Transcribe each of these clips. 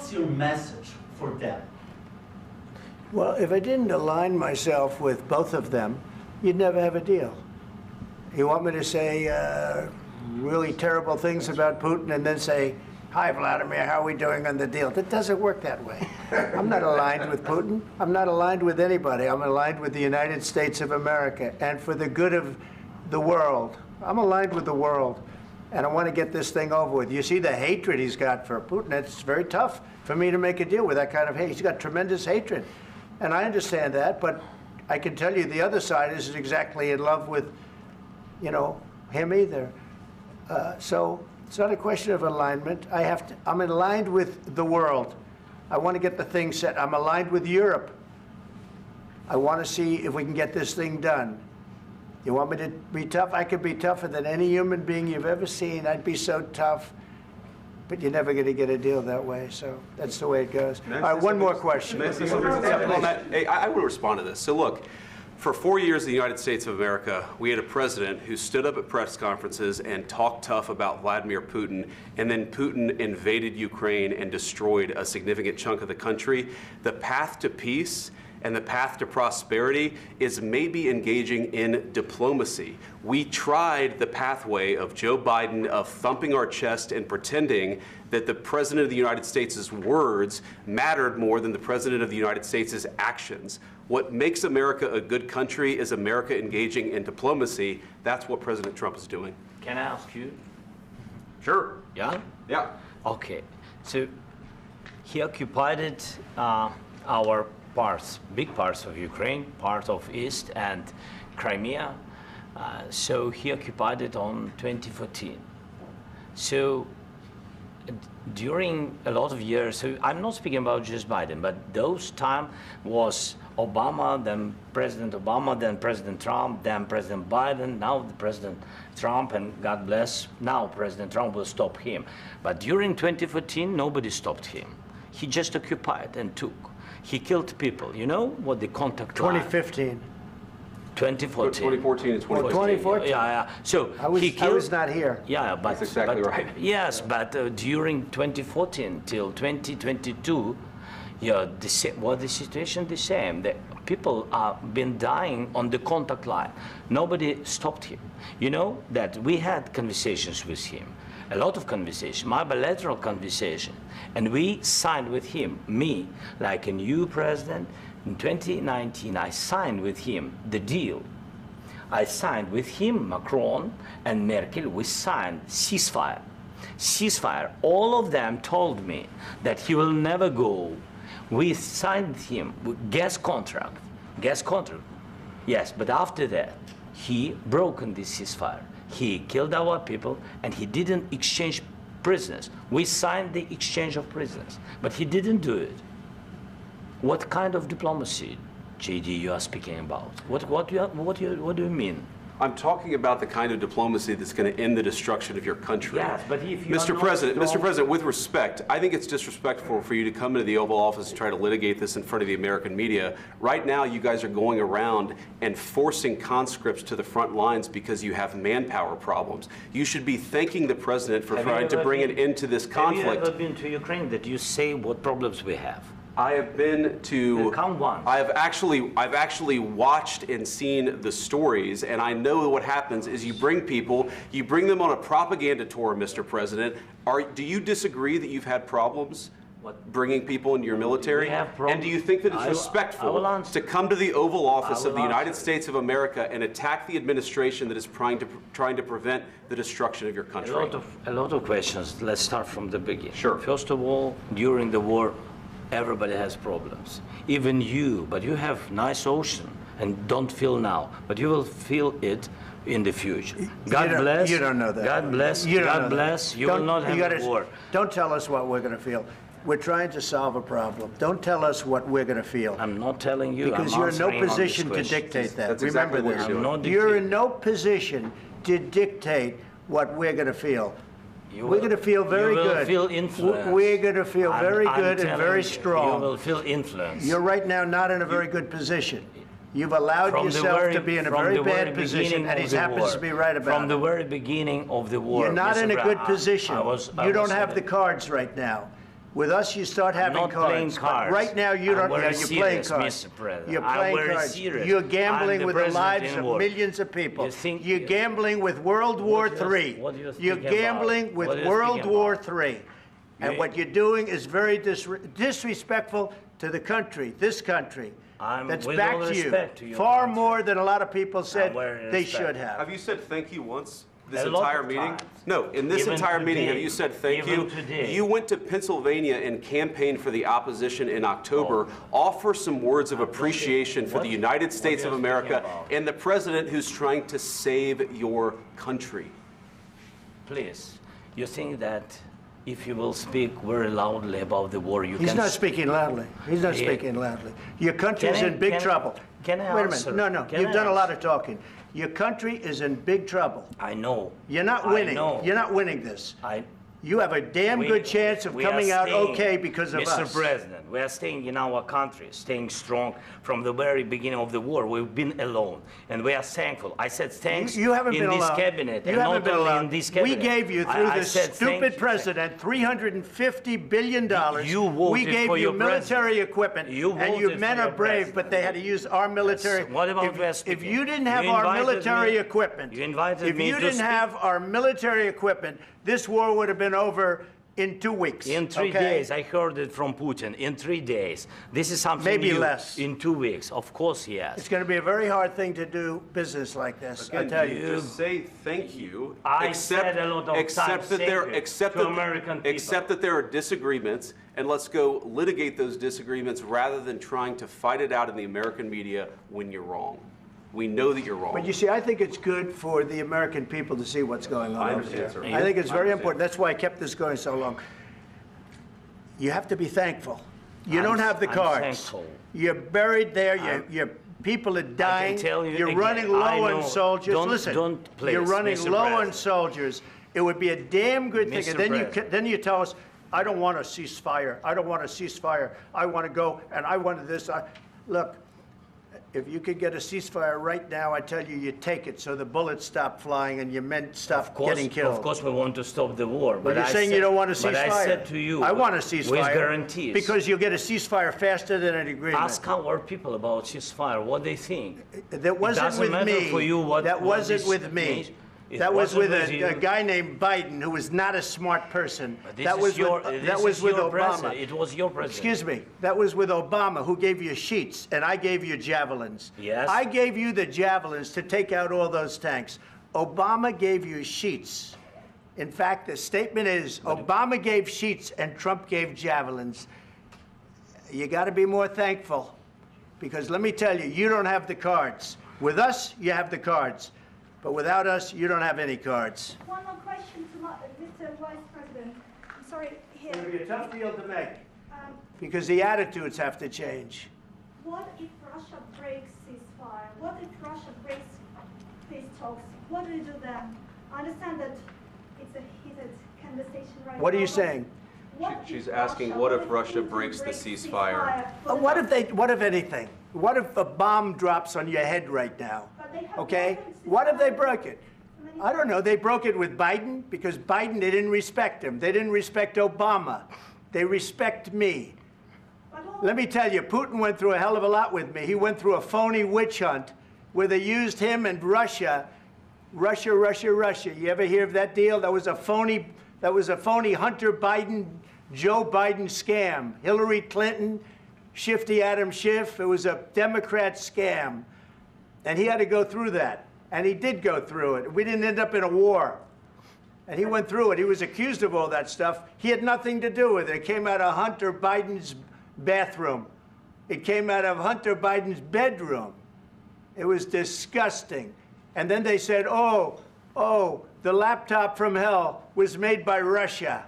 What's your message for them? Well, if I didn't align myself with both of them, you'd never have a deal. You want me to say really terrible things about Putin and then say, "Hi, Vladimir, how are we doing on the deal?" That doesn't work that way. I'm not aligned with Putin. I'm not aligned with anybody. I'm aligned with the United States of America. And for the good of the world, I'm aligned with the world. And I want to get this thing over with. You see the hatred he's got for Putin. It's very tough for me to make a deal with that kind of hate. He's got tremendous hatred. And I understand that, but I can tell you the other side isn't exactly in love with, you know, him either. So it's not a question of alignment. I'm aligned with the world. I want to get the thing set. I'm aligned with Europe. I want to see if we can get this thing done. You want me to be tough? I could be tougher than any human being you've ever seen. I'd be so tough. But you're never going to get a deal that way. So that's the way it goes. All right, one more question. I want to respond to this. So look, for 4 years in the United States of America, we had a president who stood up at press conferences and talked tough about Vladimir Putin, and then Putin invaded Ukraine and destroyed a significant chunk of the country. The path to peace and the path to prosperity is maybe engaging in diplomacy. We tried the pathway of Joe Biden of thumping our chest and pretending that the President of the United States' words mattered more than the President of the United States' actions. What makes America a good country is America engaging in diplomacy. That's what President Trump is doing. Can I ask you? Sure. Yeah? Yeah. Okay. So he occupied our parts, big parts of Ukraine, part of East and Crimea. So he occupied it on 2014. So during a lot of years, so I'm not speaking about just Biden, but those time was Obama, then President Obama, then President Trump, then President Biden, now the President Trump, and God bless, now President Trump will stop him. But during 2014, nobody stopped him. He just occupied and took. He killed people. You know what the contact 2015. 2014. 2014 and 2014. 2014. Yeah. So I was not here. Yeah, but that's exactly right. Yes, but during 2014 till 2022, yeah, the situation the same. The people have been dying on the contact line. Nobody stopped him. You know that we had conversations with him. A lot of conversation, my bilateral conversation, and we signed with him, me, like a new president. In 2019, I signed with him the deal. I signed with him, Macron and Merkel, we signed ceasefire. Ceasefire, all of them told me that he will never go. We signed him with gas contract, yes, but after that, he broken this ceasefire. He killed our people, and he didn't exchange prisoners. We signed the exchange of prisoners, but he didn't do it. What kind of diplomacy, JD, you are speaking about? What do you mean? I'm talking about the kind of diplomacy that's going to end the destruction of your country. Yes, but if you Mr. President, with respect, I think it's disrespectful for you to come into the Oval Office and try to litigate this in front of the American media. Right now, you guys are going around and forcing conscripts to the front lines because you have manpower problems. You should be thanking the President for trying to bring an end to this conflict. Have you ever been to Ukraine that you say what problems we have? I have been to. Count one. I've actually watched and seen the stories, and I know what happens is you bring people, you bring them on a propaganda tour, Mr. President. Do you disagree that you've had problems bringing people into your military? And do you think that it's respectful to come to the Oval Office of the United States of America and attack the administration that is trying to prevent the destruction of your country? A lot of questions. Let's start from the beginning. Sure. First of all, during the war, everybody has problems. Even you, but you have nice ocean and don't feel now, but you will feel it in the future. God bless. You don't know that. God bless. God bless. You will not have a war. Don't tell us what we're going to feel. We're trying to solve a problem. Don't tell us what we're going to feel. I'm not telling you. Because you're in no position to dictate that. That's Remember exactly this. You're in no position to dictate what we're going to feel. We're going to feel very good. You will feel influence. We're going to feel very good and very strong. You will feel influence. You're right now not in a very good position. You've allowed yourself to be in a very bad position, and he happens to be right about it. From the very beginning of the war. You're not in a good position. You don't have the cards right now. With us, you start having not cards. playing But cards. right now, you don't. I'm very You're playing serious, cards. Mr. President. You're I'm playing very cards. serious. You're I'm gambling the with the president lives in of war. millions of people. You think- You're gambling with World War What do you- III. what do you You're think about? gambling with What do you World think War about? III. And You- what you're doing is very disrespectful to the country, this country. That's with back all to you. respect to your Far country. more than a lot of people said very they respect. should have. Have you said thank you once this A lot entire of meeting? times. No, in this Even entire meeting, have today. you said thank Even you? today. You went to Pennsylvania and campaigned for the opposition in October. Offer some words of appreciation for what- the United States what of are you speaking America about? and the president who's trying to save your country. Please, you think that if you will speak very loudly about the war, you He's can... not speaking loudly. He's not Yeah. speaking loudly. Your country is Can I- in big can- trouble. can I Wait a answer? minute. No, Can you've I done a lot answer? of talking. Your country is in big trouble. I know. You're not I winning. know. You're not winning this. I, You have a damn we- good chance of we are coming out staying- okay because of Mr. us. President, we are staying in our country, staying strong from the very beginning of the war. We've been alone, and we are thankful. I said thanks You haven't in been this alone. cabinet, You and haven't not been only alone. in this We cabinet. gave you, through I this said thank stupid you. president, $350 billion. You voted We gave for you your military president. equipment, You and you voted men for are your brave, but they had to use our military. Yes. What about if, West if speaking? you didn't have You our invited military me- equipment, you invited if me you to didn't speak. have our military equipment, this war would have been over in 2 weeks. In 3 okay? days, I heard it from Putin. In 3 days, this is something Maybe new. less. In 2 weeks, of course, yes. It's going to be a very hard thing to do business like this. I Again, tell you you. just say thank you. I said a lot of except times that thank there, you except to that, American people. except that there are disagreements, and let's go litigate those disagreements rather than trying to fight it out in the American media when you're wrong. We know that you're wrong. But you see, I think it's good for the American people to see what's going on I over understand, there. sir. I think it's I very understand. important. That's why I kept this going so long. You have to be thankful. You I'm- don't have the I'm cards. thankful. You're buried there. Your people are dying. tell you You're again, running I low on know. soldiers. Don't- Listen, don't, please, you're running Mr. low on President. soldiers. It would be a damn good thing. Mr. And then President. then you tell us, I don't want a ceasefire. I don't want a ceasefire. I want to go and I wanted this. Look. If you could get a ceasefire right now, I tell you, you take it so the bullets stop flying and your men stop getting killed. Of course, we want to stop the war. But you're saying you don't want a ceasefire. But I said to you, I want a ceasefire. with guarantees. Because you'll get a ceasefire faster than an agreement. Ask our people about ceasefire, what they think. That wasn't doesn't with matter me. for you what- that what wasn't this with me. means. It That was wasn't with with a you. guy named Biden, who was not a smart person. This That is was your, with, this that was is with your Obama. president. It was your president. Excuse me. That was with Obama, who gave you sheets, and I gave you javelins. Yes. I gave you the javelins to take out all those tanks. Obama gave you sheets. In fact, the statement is Obama gave sheets and Trump gave javelins. You got to be more thankful, because let me tell you, you don't have the cards. With us, you have the cards. But without us, you don't have any cards. One more question to Mr. Vice President. I'm sorry, here. It's going to be a tough deal to make, Um, because the attitudes have to change. what if Russia breaks ceasefire? What if Russia breaks peace talks? What do you do then? I understand that it's a heated conversation right now. What are you but saying? what She's if asking, Russia- what if if Russia Putin breaks the breaks ceasefire? What if anything? What if a bomb drops on your head right now? But they have Okay? broken What if they ceasefire broke it? so many I don't know. They broke it with Biden because Biden, they didn't respect him. They didn't respect Obama. They respect me. But all- Let me tell you, Putin went through a hell of a lot with me. He went through a phony witch hunt where they used him and Russia. Russia. You ever hear of that deal? That was a phony Hunter Biden, Joe Biden scam. Hillary Clinton, Shifty Adam Schiff. It was a Democrat scam. And he had to go through that. And he did go through it. We didn't end up in a war. And he went through it. He was accused of all that stuff. He had nothing to do with it. It came out of Hunter Biden's bathroom. It came out of Hunter Biden's bedroom. It was disgusting. And then they said, oh, the laptop from hell was made by Russia,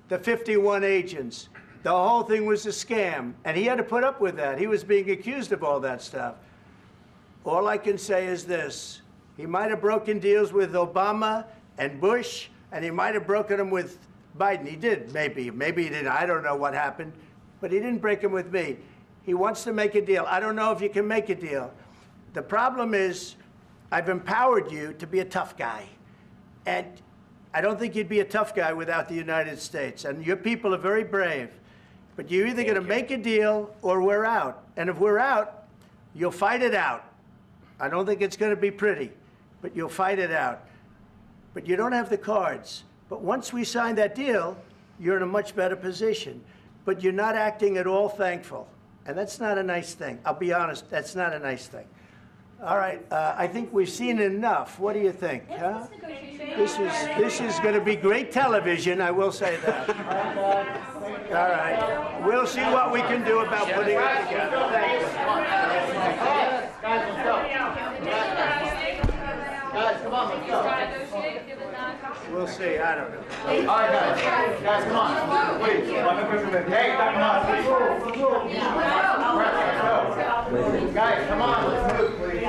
the 51 agents. The whole thing was a scam. And he had to put up with that. He was being accused of all that stuff. All I can say is this. He might have broken deals with Obama and Bush, and he might have broken them with Biden. He did, maybe. Maybe he didn't. I don't know what happened. But he didn't break them with me. He wants to make a deal. I don't know if you can make a deal. The problem is I've empowered you to be a tough guy. And I don't think you'd be a tough guy without the United States. And your people are very brave. But you're either going to make a deal or we're out. And if we're out, you'll fight it out. I don't think it's going to be pretty, but you'll fight it out. But you don't have the cards. But once we sign that deal, you're in a much better position. But you're not acting at all thankful. And that's not a nice thing. I'll be honest, that's not a nice thing. All right, I think we've seen enough. What do you think? Huh? This is going to be great television, I will say that. All right, we'll see what we can do about putting it together. Thank you. Guys, let's go. Guys, come on, let's go. We'll see, I don't know. All right, guys, come on. Please, hey, come on, please. Guys, come on, let's move, please.